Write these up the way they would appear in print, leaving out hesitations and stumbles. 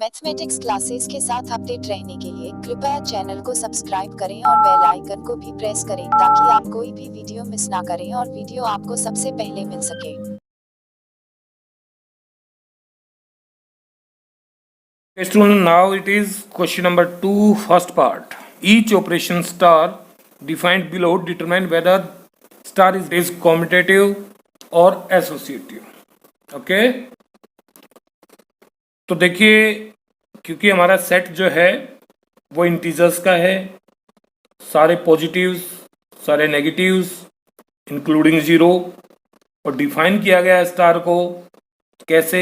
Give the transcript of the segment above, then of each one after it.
Mathematics classes के साथ update रहने के लिए कृपया चैनल को सब्सक्राइब करें और बेल आइकन को भी प्रेस करें ताकि आप कोई भी वीडियो मिस ना करें और वीडियो आपको सबसे पहले मिल सके। Student, now it is question number 2, first part. Each operation star defined below determine whether star is commutative or associative. Okay? तो देखिए, क्योंकि हमारा सेट जो है वो इंटीजर्स का है, सारे पॉजिटिव्स, सारे नेगेटिव्स इंक्लूडिंग जीरो, और डिफाइन किया गया है स्टार को कैसे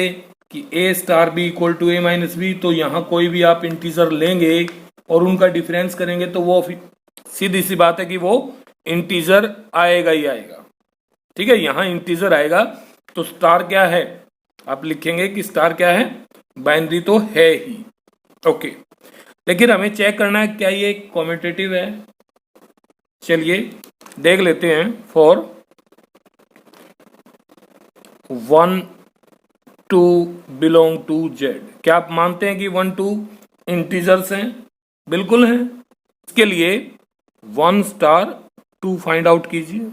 कि A star B equal to A minus B. तो यहाँ कोई भी आप इंटीजर लेंगे और उनका डिफरेंस करेंगे तो वो सीधी सी बात है कि वो इंटीजर आएगा ही आएगा। ठीक है, यहाँ इंटीजर आएगा तो स्टार क्या है, आप लिखेंगे कि स्टार क्या है, बाइनरी तो है ही। ओके, लेकिन हमें चेक करना है क्या ये कम्यूटेटिव है। चलिए देख लेते हैं। फॉर 1 2 बिलोंग टू जेड, क्या आप मानते हैं कि 1 2 इंटीजर्स हैं? बिल्कुल हैं। इसके लिए 1 स्टार 2 फाइंड आउट कीजिए।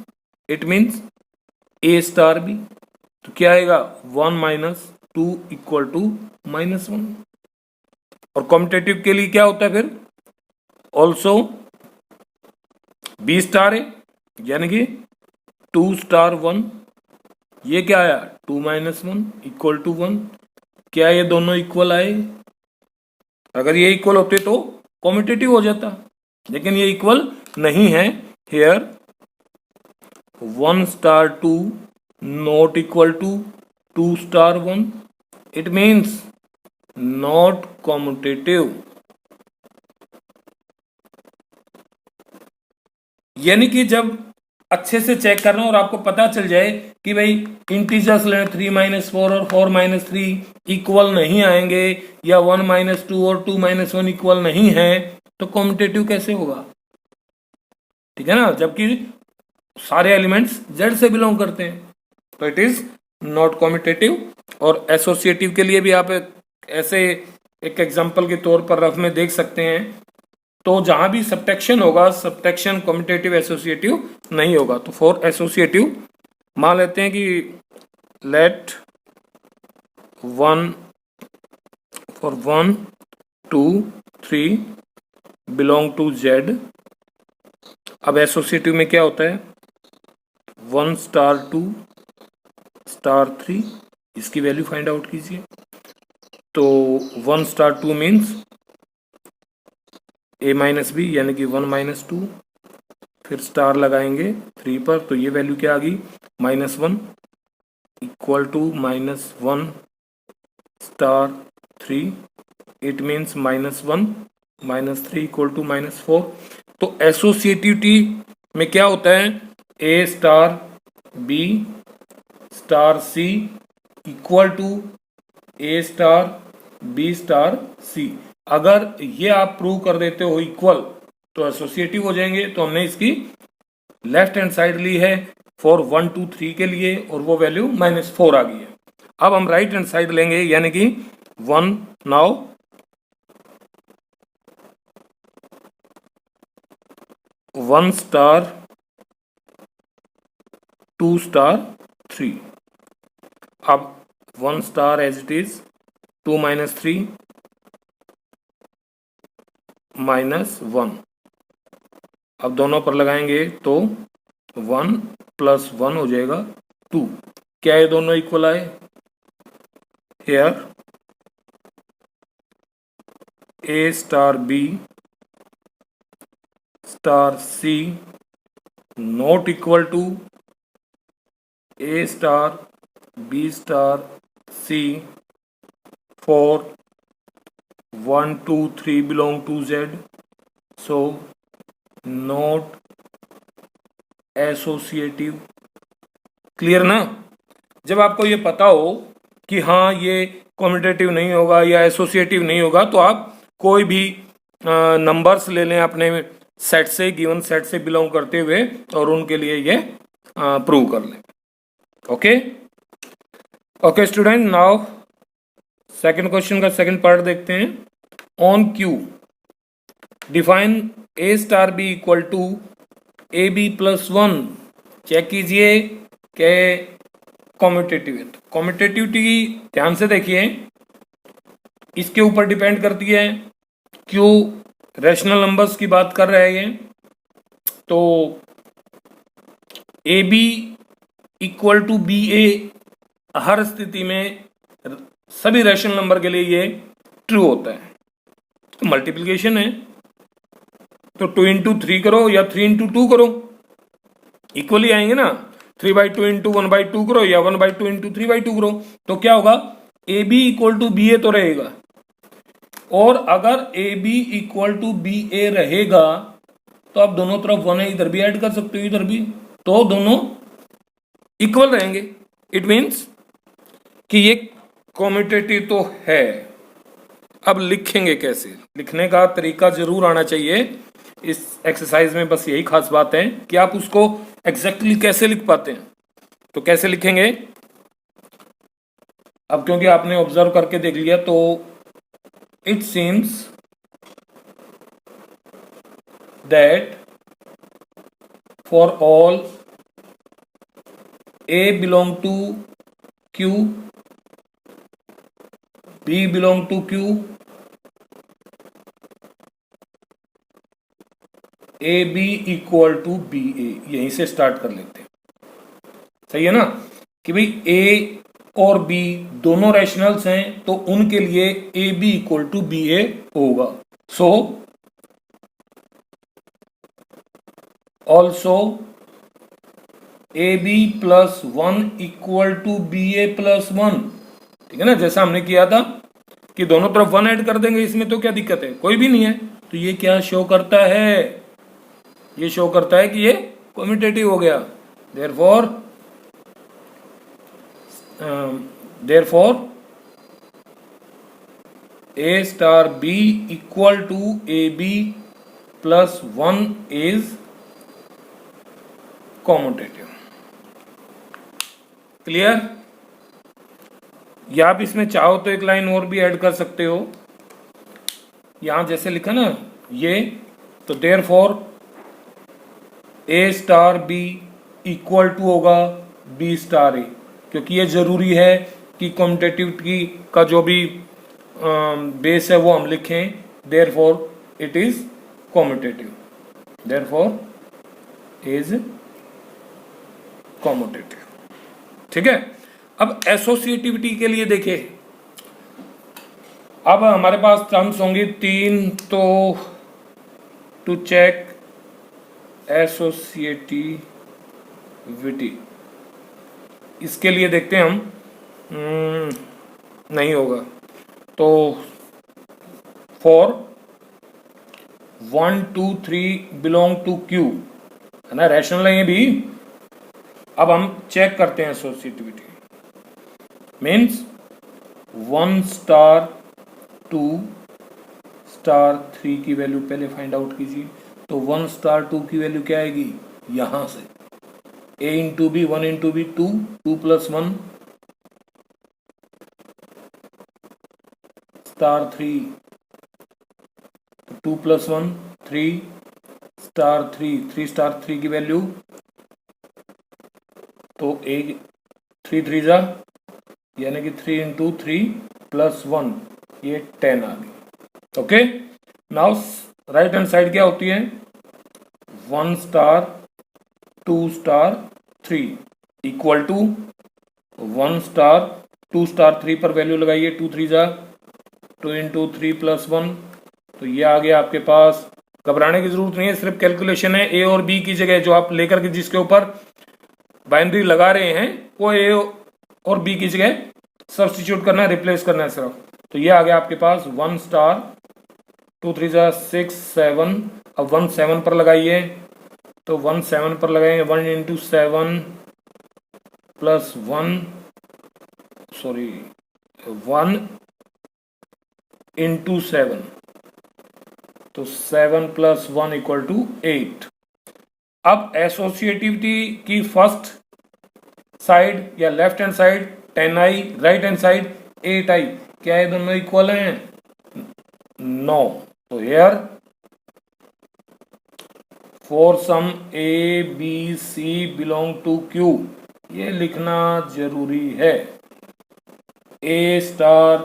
It means A star B, तो क्या आएगा 1 माइनस 2 इक्वल टू -1। और कॉम्पिटेटिव के लिए क्या होता है फिर, ऑल्सो बी स्टार है, यानी कि 2 स्टार 1, ये क्या आया 2 माइनस 1 इक्वल टू 1। क्या ये दोनों इक्वल आए? अगर ये इक्वल होते तो कॉम्पिटेटिव हो जाता, लेकिन ये इक्वल नहीं है। Here 1 star 2 not equal to 2 star 1, it means not competitive. यानी कि जब अच्छे से चेक करना और आपको पता चल जाए कि भाई इंटीजर्स लेना 3 माइनस 4 और 4 माइनस 3 इक्वल नहीं आएंगे, या 1 माइनस 2 और 2 माइनस 1 इक्वल नहीं है, तो कॉम्पिटेटिव कैसे होगा? ठीक है ना, जबकि सारे एलिमेंट्स जेड से बिलोंग करते हैं, तो इट इज नॉट कॉम्पिटेटिव। और एसोसिएटिव के लिए भी आप ऐसे एक एग्जांपल के तौर पर रफ में देख सकते हैं। तो जहां भी सब्ट्रैक्शन होगा, सब्ट्रैक्शन कम्यूटेटिव एसोसिएटिव नहीं होगा। तो फॉर एसोसिएटिव मान लेते हैं कि let 1 for 1 2 3 belong to Z. अब एसोसिएटिव में क्या होता है, 1 स्टार 2 स्टार 3, इसकी वैल्यू फाइंड आउट कीजिए। तो 1 स्टार 2 मीन्स ए माइनस बी, यानी कि 1 माइनस 2, फिर स्टार लगाएंगे 3 पर, तो ये वैल्यू क्या आ गई -1 equal to -1 star 3, it means -1 -3 equal to -4। तो एसोसिएटिविटी में क्या होता है, A star B star C equal to A star B star C. अगर ये आप प्रूव कर देते हो इक्वल तो एसोसिएटिव हो जाएंगे। तो हमने इसकी लेफ्ट हैंड साइड ली है फॉर 1 2 3 के लिए, और वो वैल्यू -4 आ गई है। अब हम राइट हैंड साइड लेंगे, यानी कि 1 नाउ 1 स्टार 2 स्टार 3। अब 1 star as it is 2 minus 3 -1। अब दोनों पर लगाएंगे तो 1 प्लस 1 हो जाएगा 2। क्या ये दोनों इक्वल आए? Here A star B star C not equal to A star B star C for 1 2 3 belong to Z, so not associative. Clear ना? जब आपको ये पता हो कि हाँ ये कम्यूटेटिव नहीं होगा या एसोसिएटिव नहीं होगा, तो आप कोई भी नंबर्स ले लें अपने सेट से, गिवन सेट से बिलोंग करते हुए, और उनके लिए ये प्रूव कर लें। Okay okay student, now second question का सेकंड पार्ट देखते हैं। On Q define A star B equal to A B plus one. Check कीजिए कि कॉम्यूटेटिविटी ध्यान से देखिए, इसके ऊपर डिपेंड करती है। क्यों रैशनल नंबर्स की बात कर रहे हैं ये, तो A B equal to B A हर स्थिति में सभी रैशनल नंबर के लिए ये ट्रू होता है। तो मल्टीप्लिकेशन है तो 2 इंटू 3 करो या 3 इंटू 2 करो, इक्वली आएंगे ना। 3/2 इंटू 1/2 करो या 1/2 इंटू 3/2 करो, तो क्या होगा, A B equal to B A तो रहेगा। और अगर A B equal to B A रहेगा तो आप दोनों तरफ 1 है, इधर भी ऐड कर सकते हो इधर भी, तो दोनों इक्वल रहेंगे। इट मीन्स कि ये कॉम्यूटेटिव तो है। अब लिखेंगे कैसे, लिखने का तरीका जरूर आना चाहिए इस एक्सरसाइज में, बस यही खास बात है कि आप उसको एग्जैक्टली कैसे लिख पाते हैं। तो कैसे लिखेंगे, अब क्योंकि आपने ऑब्जर्व करके देख लिया, तो it seems that for all A belong to Q, B belong to Q, A B equal to B A. यहीं से स्टार्ट कर लेते हैं, सही है ना, कि भाई A और B दोनों रैशनल्स हैं तो उनके लिए A B equal to B A होगा। So also A B plus one equal to B A plus one. ठीक है ना, जैसा हमने किया था कि दोनों तरफ 1 ऐड कर देंगे, इसमें तो क्या दिक्कत है, कोई भी नहीं है। तो ये क्या शो करता है, ये शो करता है कि ये कम्यूटेटिव हो गया। Therefore A star B equal to A B plus one is commutative. Clear? या आप इसमें चाहो तो एक लाइन और भी ऐड कर सकते हो, यहां जैसे लिखा ना ये, तो therefore A star B equal to होगा बी स्टार ए, क्योंकि ये जरूरी है कि कॉम्यूटेटिविटी का जो भी बेस है वो हम लिखें। Therefore it is commutative, therefore is commutative. ठीक है, अब एसोसिएटिविटी के लिए देखिए, अब हमारे पास टर्म्स होंगी 3, तो टू चेक एसोसिएटिविटी इसके लिए देखते हैं हम, नहीं होगा तो फॉर 1 2 3 बिलोंग टू क्यू, है ना, रैशनल है ये भी। अब हम चेक करते हैं एसोसिएटिविटी, मीन्स 1 स्टार 2 स्टार 3 की वैल्यू पहले फाइंड आउट कीजिए। तो 1 स्टार 2 की वैल्यू क्या आएगी, यहां से a into B, 1 into B 2, 2 plus 1 star 3, 2 plus 1 3 star 3, 3 star 3 की वैल्यू, तो एक 3 3 जा, यानी कि 3 इंटू 3 प्लस 1, ये 10 आ गई। Okay, now right hand side क्या होती है, 1 star 2 star 3 equal to 1 star 2 star 3 पर वैल्यू लगाइए, 2 3 जा, 2 इंटू 3 प्लस 1, तो ये आ गया आपके पास। घबराने की जरूरत नहीं है, सिर्फ कैलकुलेशन है। ए और बी की जगह जो आप लेकर के जिसके ऊपर बाइनरी लगा रहे हैं वो ए और बी की जगह सब्स्टिट्यूट करना है, रिप्लेस करना है सिर्फ। तो ये आ गया आपके पास 1 स्टार 2 3 जा 6 7, अब 1 7 पर लगाइए, तो 1 7 पर लगाएंगे, 1 इंटू 7 प्लस 1 इंटू 7, तो 7 प्लस 1 इक्वल टू 8। अब एसोसिएटिविटी की फर्स्ट साइड या left hand side 10i, right hand side 8i, क्या ये दोनों इक्वल हैं? नो। तो here for some A B C belong to Q, ये लिखना जरूरी है। A star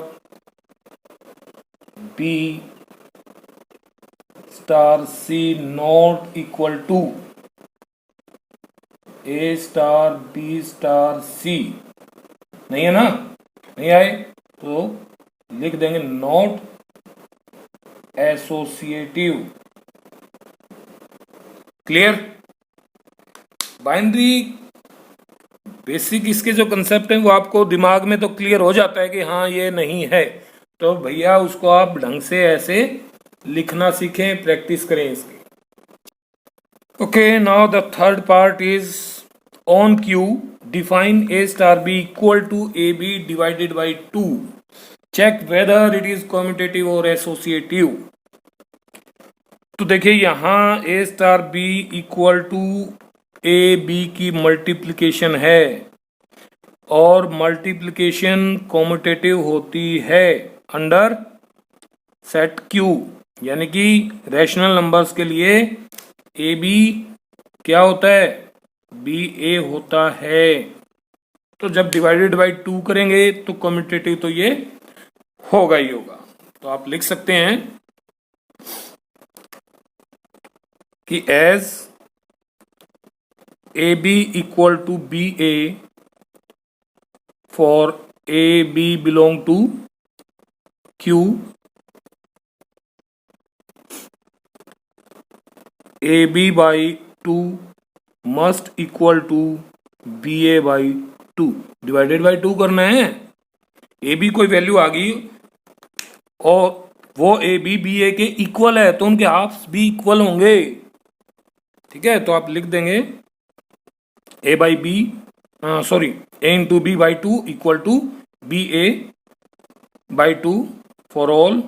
B star C not equal to A star B star C, नहीं है ना? नहीं आए तो लिख देंगे not associative. Clear? Binary basic इसके जो कंसेप्ट है वो आपको दिमाग में तो क्लियर हो जाता है कि हाँ ये नहीं है, तो भैया उसको आप ढंग से ऐसे लिखना सीखें, प्रैक्टिस करें इसकी। Okay, now the third part is on Q define A star B equal to A B divided by 2, check whether it is commutative और एसोसिएटिव। तो देखिए यहां A star B equal to A B की multiplication है और multiplication commutative होती है under set Q, यानी कि रैशनल नंबर्स के लिए ए बी क्या होता है? बी ए होता है। तो जब डिवाइडेड बाई 2 करेंगे तो कॉम्यूटेटिव तो ये होगा ही होगा। तो आप लिख सकते हैं कि as A B equal to B A for A B belong to Q, A B by 2 must equal to B A by 2, divided by 2 करना है। ए बी कोई वैल्यू आ गई और वो ए बी ए के इक्वल है तो उनके हाफ्स भी इक्वल होंगे। ठीक है, तो आप लिख देंगे A by B sorry A into B by 2 equal to B A by 2 for all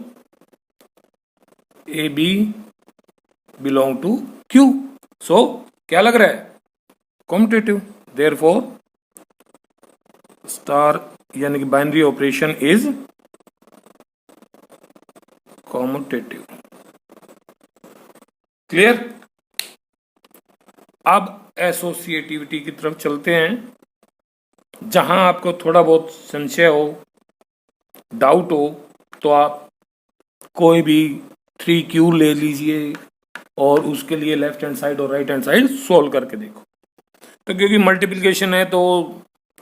A B belong to Q. So क्या लग रहा है? कॉम्यूटेटिव। देयरफॉर स्टार यानी कि binary operation is commutative. Clear? अब एसोसिएटिविटी की तरफ चलते हैं। जहां आपको थोड़ा बहुत संशय हो, डाउट हो, तो आप कोई भी 3Q ले लीजिए और उसके लिए लेफ्ट हैंड साइड और राइट हैंड साइड सोल्व करके देखो। तो क्योंकि मल्टीप्लिकेशन है तो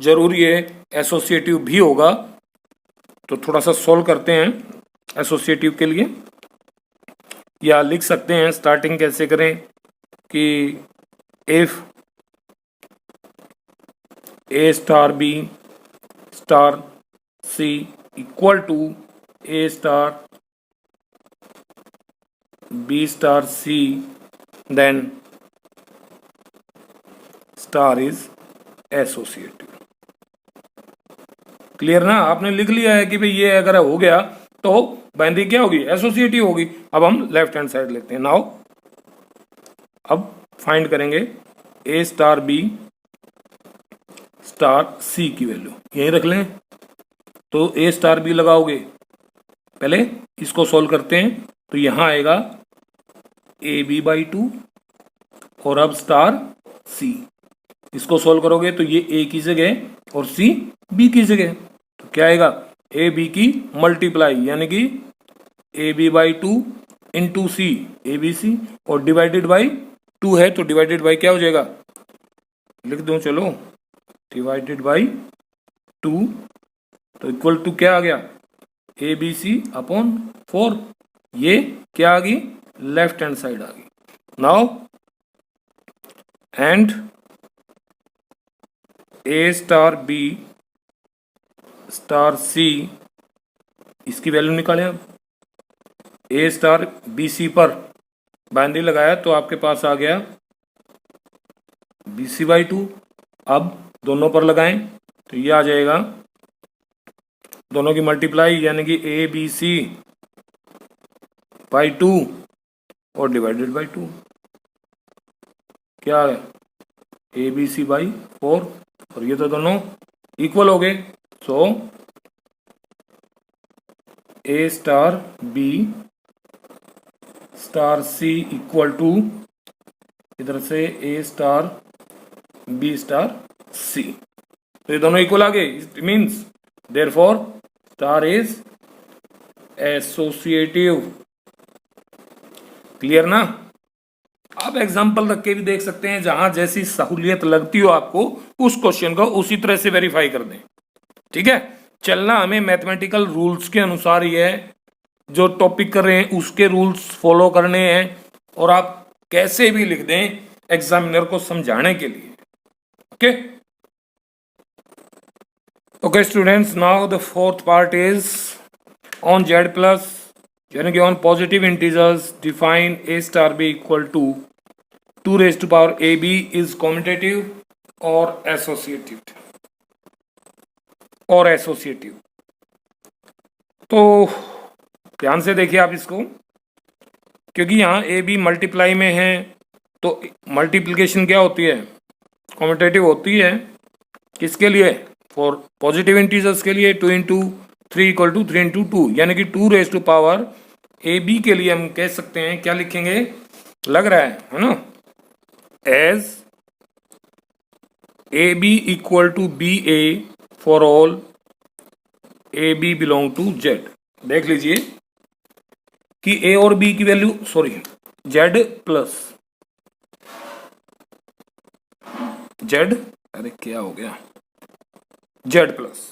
जरूरी है एसोसिएटिव भी होगा, तो थोड़ा सा सोल्व करते हैं एसोसिएटिव के लिए। या लिख सकते हैं स्टार्टिंग कैसे करें कि if A star B star C equal to A star B star C then star is associative. Clear ना? आपने लिख लिया है कि भाई ये अगर हो गया तो बाइनरी क्या होगी? एसोसिएटिव होगी। अब हम लेफ्ट हैंड साइड लेते हैं। नाउ अब फाइंड करेंगे ए स्टार बी स्टार सी की वैल्यू, यही रख लें। तो ए स्टार बी लगाओगे, पहले इसको सोल्व करते हैं, तो यहां आएगा ए बी बाई 2 और अब स्टार सी। इसको सोल्व करोगे तो ये ए की जगह और सी बी की जगह, तो क्या आएगा? ए बी की मल्टीप्लाई यानी कि A B by 2 into C A B C, और डिवाइडेड बाई 2 है तो डिवाइडेड बाई क्या हो जाएगा? लिख दूं, चलो, डिवाइडेड बाई 2, तो इक्वल टू क्या आ गया? A B C upon 4। ये क्या आ गई? लेफ्ट हैंड साइड आ गई। Now and A star B star C, इसकी वैल्यू निकालें। अब ए स्टार बी सी पर बाइनरी लगाया तो आपके पास आ गया बी सी बाई 2। अब दोनों पर लगाएं तो ये आ जाएगा दोनों की मल्टीप्लाई यानी कि ए बी सी बाई 2 और डिवाइडेड बाई 2, क्या है? ए बी सी बाई 4, और ये तो दोनों इक्वल हो गए। So A star B star C equal to इधर से A star B star C. तो ये दोनों इक्वल आ गए। It means therefore star is associative. Clear ना? आप एग्जाम्पल रख के भी देख सकते हैं, जहां जैसी सहूलियत लगती हो आपको उस क्वेश्चन को उसी तरह से वेरीफाई कर दें। ठीक है, चलना हमें मैथमेटिकल रूल्स के अनुसार ही है। जो टॉपिक कर रहे हैं उसके रूल्स फॉलो करने हैं, और आप कैसे भी लिख दें एग्जामिनर को समझाने के लिए। Okay okay students, now the fourth part is on Z plus, यानी कि on positive integers define A star B equal to 2 raised to power ab is commutative और एसोसिएटिव। तो ध्यान से देखिए आप इसको, क्योंकि यहाँ ए बी मल्टीप्लाई में है तो मल्टीप्लिकेशन क्या होती है? कॉम्यूटेटिव होती है। किसके लिए? फॉर पॉजिटिव इंटीजर्स के लिए 2 इंटू 3 इक्वल टू 3 इंटू 2, यानी कि 2 raise to power A B के लिए हम कह सकते हैं, क्या लिखेंगे? लग रहा है ना, as A B equal to B A for all A B belong to Z. देख लीजिए कि ए और बी की value, sorry Z plus Z, अरे क्या हो गया, जेड प्लस,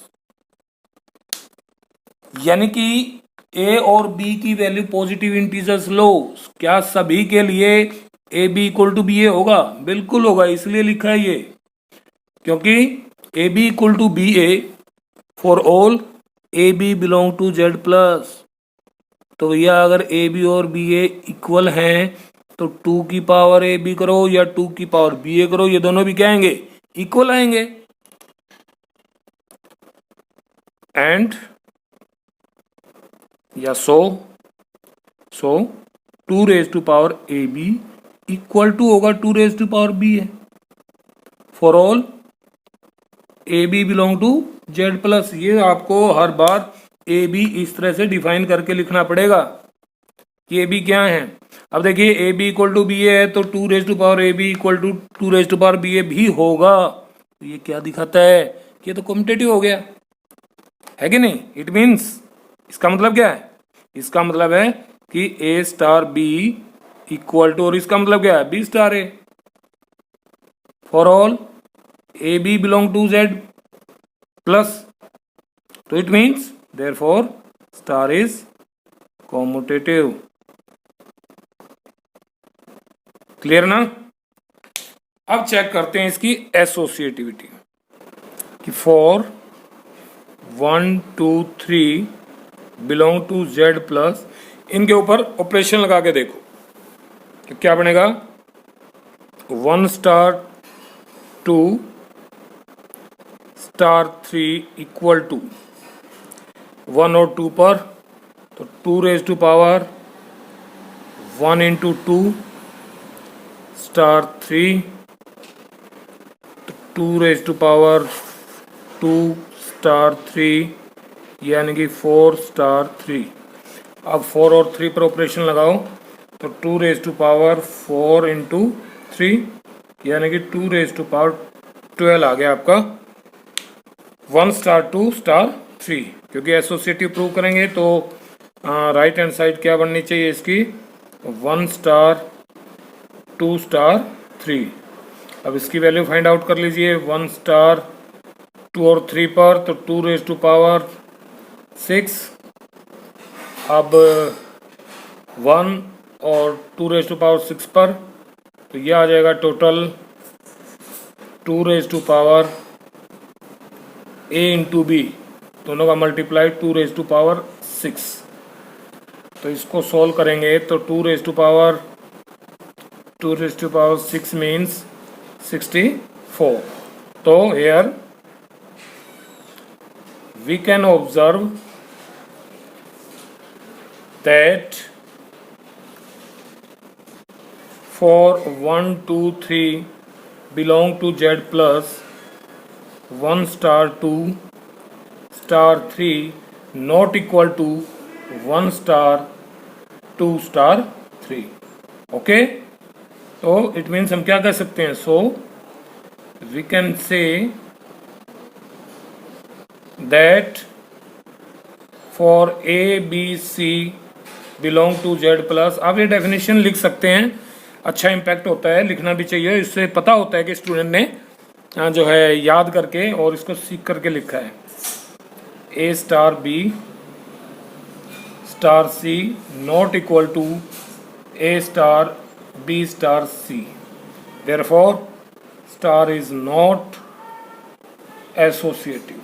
यानी कि ए और बी की वैल्यू पॉजिटिव इंटीजर्स लो, क्या सभी के लिए A B equal to B A होगा? बिल्कुल होगा, इसलिए लिखा है ये, क्योंकि A B equal to B A for all A B belong to Z plus. तो भैया अगर ए बी और बी ए इक्वल हैं तो 2 की पावर ए बी करो या 2 की पावर बी ए करो, ये दोनों भी क्या आएंगे? इक्वल आएंगे। एंड या so 2 raise to power A B equal to होगा 2 raise to power B A for all A B belong to Z plus. ये आपको हर बार ए बी इस तरह से डिफाइन करके लिखना पड़ेगा कि ए बी क्या है। अब देखिए A B equal to B A है तो 2 raise to power A B equal to 2 raise to power B A भी होगा। तो ये क्या दिखाता है कि ये तो कॉम्पिटेटिव हो गया, है कि नहीं? इट मीन्स, इसका मतलब क्या है? इसका मतलब है कि A star B equal to, और इसका मतलब क्या है? B star A for all A B belong to Z plus. तो it means therefore star is commutative. Clear ना? अब चेक करते हैं इसकी एसोसिएटिविटी कि for 1 2 3 belong to Z plus, इनके ऊपर ऑपरेशन लगा के देखो तो क्या बनेगा? 1 स्टार 2 स्टार 3 इक्वल टू 1 और 2 पर, तो 2 raise to power 1 into 2 star 3, 2 raise to power 2 star 3, यानी कि 4 स्टार 3। अब 4 और 3 पर ऑपरेशन लगाओ तो 2 रेज टू पावर 4 इंटू 3, यानी कि 2 रेज टू पावर 12 आ गया आपका 1 स्टार 2 स्टार 3। क्योंकि एसोसिएटिव प्रूव करेंगे तो राइट हैंड साइड क्या बननी चाहिए इसकी? 1 स्टार 2 स्टार 3। अब इसकी वैल्यू फाइंड आउट कर लीजिए। 1 स्टार 2 और 3 पर तो 2 रेज टू पावर 6, अब 1 और 2 रेज टू पावर 6 पर तो यह आ जाएगा total 2 raise to power a into B, दोनों का मल्टीप्लाई 2 रेज टू पावर 6। तो इसको सॉल्व करेंगे तो 2 रेज टू पावर 6 मीन्स 64। तो here we can observe that for 1 2 3 belong to Z plus 1 star 2 star 3 not equal to 1 star 2 star 3। Okay, तो it means हम क्या कह सकते हैं, so we can say that for A B C belong to Z plus. आप ये definition लिख सकते हैं, अच्छा इम्पैक्ट होता है, लिखना भी चाहिए, इससे पता होता है कि स्टूडेंट ने जो है याद करके और इसको सीख करके लिखा है। A star B star C not equal to A star B star C, therefore star is not associative.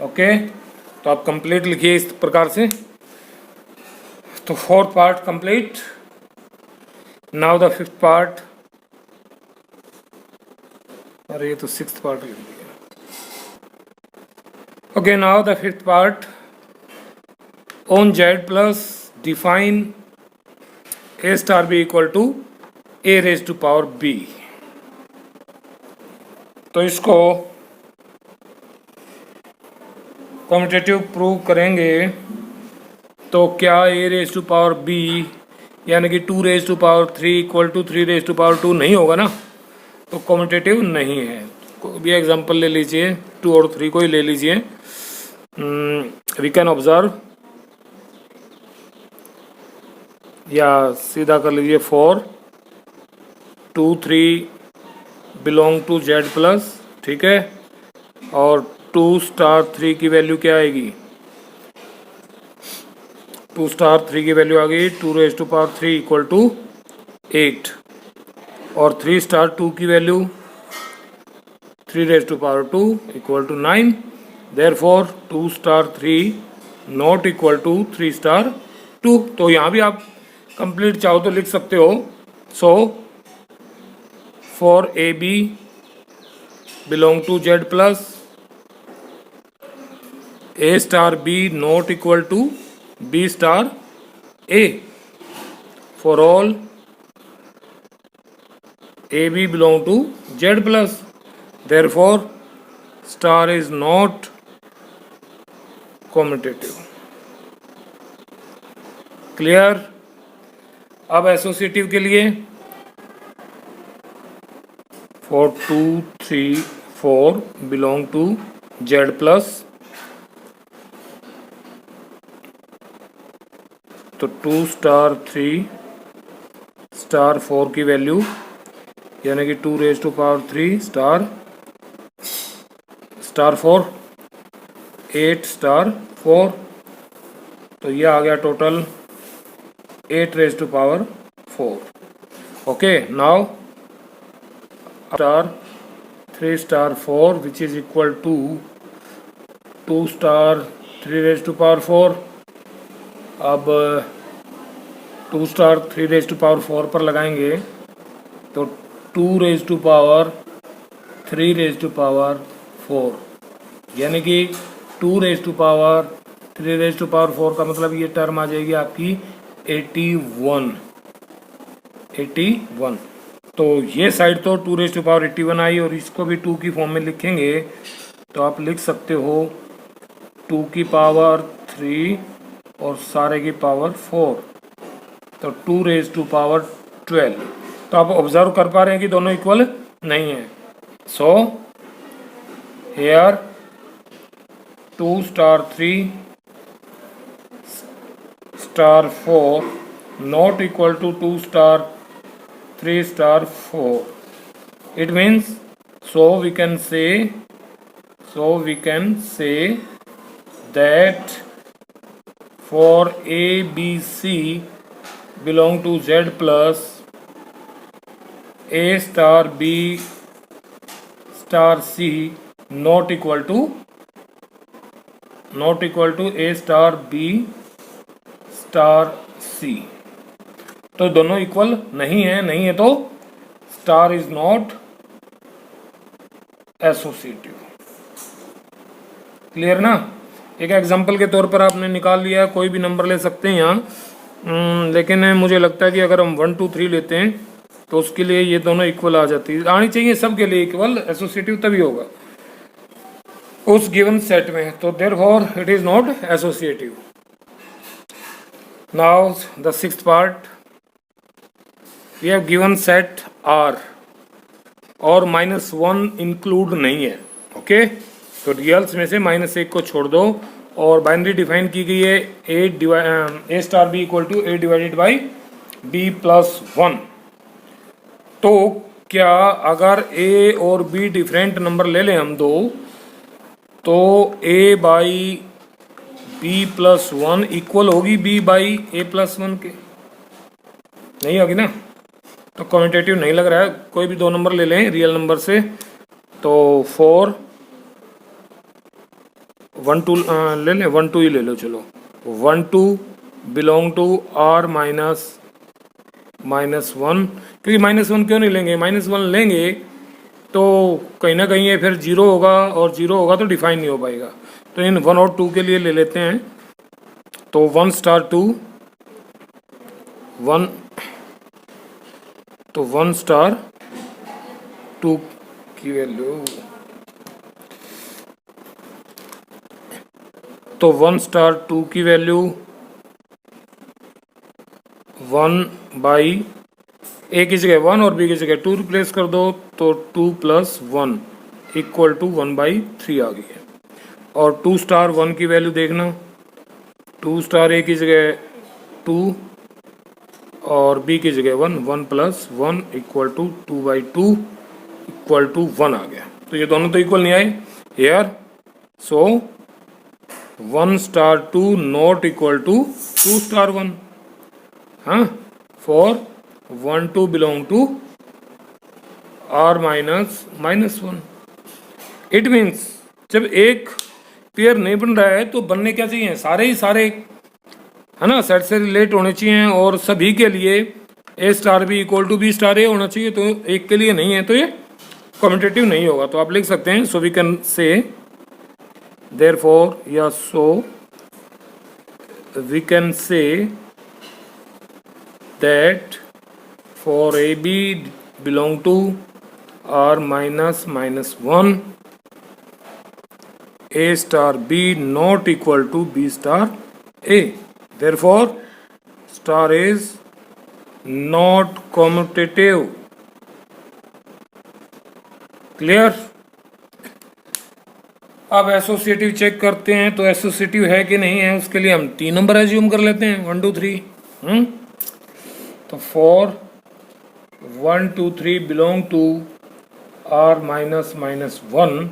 Okay, तो आप कंप्लीट लिखिए इस प्रकार से। तो fourth part complete. Now the fifth part, अरे ये तो सिक्स्थ पार्ट लिख दिया। Okay, now the fifth part, on Z plus define A star B equal to A raise to power B. तो इसको कॉम्पिटेटिव प्रूव करेंगे तो क्या A raise to power B यानी कि 2 raise to power 3 equal to 3 raise to power 2 नहीं होगा ना, तो कॉम्पिटेटिव नहीं है। कोई भी एग्जांपल ले लीजिए, 2 और 3 को ही ले लीजिए। वी कैन ऑब्जर्व, या सीधा कर लीजिए 4 2 3 बिलोंग टू जेड प्लस, ठीक है, और 2 स्टार 3 की वैल्यू क्या आएगी, 2 स्टार 3 की वैल्यू आ गई 2 raise to power 3 equal to 8, और 3 स्टार 2 की value 3 raise to power 2 equal to 9, therefore 2 star 3 not equal to 3 star 2। तो यहाँ भी आप कंप्लीट चाहो तो लिख सकते हो। So for A B belong to Z plus A star B not equal to B star A, for all A B belong to Z plus, therefore star is not commutative. Clear. अब associative के लिए for 2 3 4 belong to Z plus, तो 2 star 3 star 4 की value यानी कि 2 raise to power 3 star 4 8 star 4, तो ये आ गया total 8 raise to power 4। Okay, now star 3 star 4 which is equal to 2 star 3 raise to power 4। अब 2 स्टार 3 रेज टू पावर 4 पर लगाएंगे तो 2 raise to power 3 raise to power 4, यानी कि 2 raise to power 3 raise to power 4 का मतलब ये term आ जाएगी आपकी 81। तो ये साइड तो 2 रेज टू पावर 81 आई, और इसको भी 2 की फॉर्म में लिखेंगे तो आप लिख सकते हो 2 की पावर 3 और सारे की पावर 4, तो 2 रेज टू पावर 12। तो आप ऑब्जर्व कर पा रहे हैं कि दोनों इक्वल नहीं है। So here 2 star 3 star 4 not equal to 2 star 3 star 4. It means so we can say that for A B C belong to Z plus A star B star C not equal to A star B star C. तो दोनों equal नहीं है तो star is not associative. Clear ना। एक example के तौर पर आपने निकाल लिया, कोई भी नंबर ले सकते हैं यहाँ, लेकिन मुझे लगता है कि अगर हम 1 2 3 लेते हैं तो उसके लिए ये दोनों इक्वल आ जाती है, आनी चाहिए सबके लिए इक्वल, एसोसिएटिव तभी होगा। उस गिवन सेट में, तो therefore it is not associative. Now the sixth part, we have given set R और -1 इंक्लूड नहीं है। ओके, तो रियल्स में से -1 को छोड़ दो और बाइनरी डिफाइन की गई है A star B equal to A divided by B plus 1। तो क्या अगर ए और बी डिफरेंट नंबर ले लें हम दो, तो ए बाई बी प्लस 1 इक्वल होगी बी बाई ए प्लस 1 के? नहीं होगी ना, तो कम्यूटेटिव नहीं लग रहा है। कोई भी दो नंबर ले लें रियल नंबर से, तो 4 1 2 ले लें, 1 2 ही ले लो, चलो 1 2 बिलोंग टू आर माइनस -1। क्योंकि -1 क्यों नहीं लेंगे, -1 लेंगे तो कहीं ना कहीं ये फिर 0 होगा, और 0 होगा तो डिफाइन नहीं हो पाएगा। तो इन 1 और 2 के लिए ले लेते हैं। तो 1 स्टार 2 1, तो 1 स्टार 2 की वैल्यू, तो 1 स्टार 2 की वैल्यू 1 बाई ए की जगह 1 और बी की जगह 2 रिप्लेस कर दो, तो 2 प्लस 1 इक्वल टू 1/3 आ गई है। और 2 स्टार 1 की वैल्यू देखना, 2 स्टार ए की जगह 2 और बी की जगह 1, 1 plus 1 equal to 2/2 equal to 1 आ गया। तो ये दोनों तो इक्वल नहीं आए here, so 1 star 2 not equal to 2 star 1। हाँ, for 1 2 belong to R minus -1। It means जब एक पेयर नहीं बन रहा है तो बनने क्या चाहिए, सारे ही सारे, है ना, सेट से रिलेट होने चाहिए, और सभी के लिए A star B equal to B star A होना चाहिए। तो एक के लिए नहीं है तो ये कम्यूटेटिव नहीं होगा। तो आप लिख सकते हैं, so we can say therefore, या so we can say that for A B belong to R minus -1, A star B not equal to B star A, therefore star is not commutative। Clear? अब associative check करते हैं, तो associative है कि नहीं है उसके लिए हम 3 नंबर एज्यूम कर लेते हैं, 1 2 3। तो 4 1 2 3 belong to R minus -1।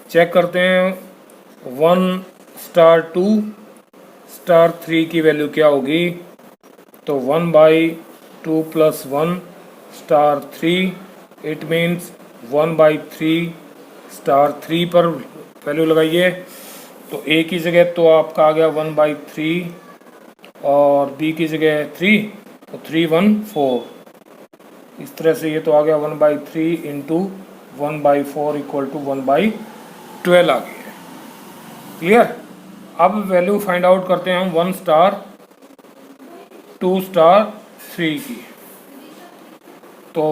Check करते हैं, 1 स्टार 2 स्टार 3 की वैल्यू क्या होगी, तो 1/2 plus 1 star 3, it means 1/3 star 3 पर वैल्यू लगाइए। तो ए की जगह तो आपका आ गया 1/3 और बी की जगह 3, तो 3 1 4। इस तरह से ये तो आ गया 1/3 इंटू 1/4 इक्वल टू 1/12 आ गई है। क्लियर? अब वैल्यू फाइंड आउट करते हैं हम 1 स्टार 2 स्टार 3 की। तो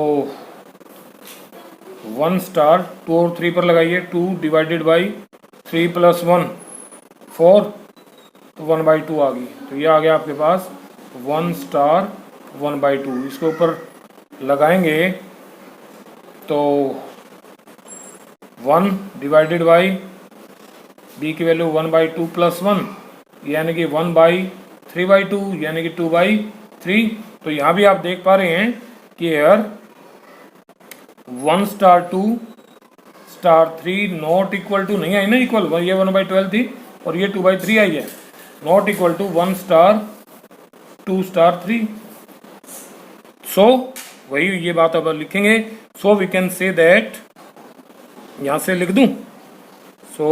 1 स्टार 2 और 3 पर लगाइए, 2 डिवाइडेड बाई 3 प्लस 1 4, तो 1/2 आ गई। तो ये आ गया आपके पास 1 स्टार 1/2। इसके ऊपर लगाएंगे तो 1 डिवाइडेड बाई बी की वैल्यू 1/2 प्लस 1, यानी कि 1/3/2, यानी कि 2/3। तो यहाँ भी आप देख पा रहे हैं कि यार 1 star 2 star 3 not equal to नहीं आई ना, इक्वल, ये 1/12 थी और ये 2/3 आई है, not equal to 1 star 2 star 3। So वही ये बात अब लिखेंगे। So we can say that, यहाँ से लिख दूं, so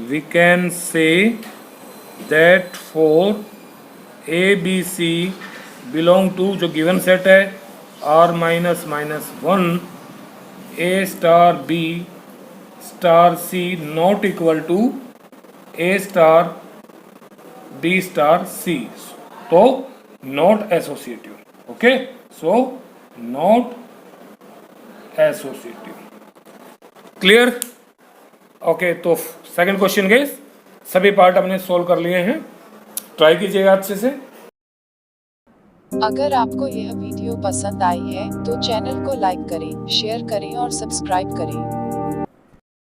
we can say that for A B C belong to जो given set है R minus -1, A star B star C not equal to A star B star C, तो not associative. Okay, so not associative. Clear? Okay, तो second question के सभी part हमने solve कर लिए हैं, ट्राई कीजिएगा अच्छे से। अगर आपको यह वीडियो पसंद आई है तो चैनल को लाइक करें, शेयर करें और सब्सक्राइब करें।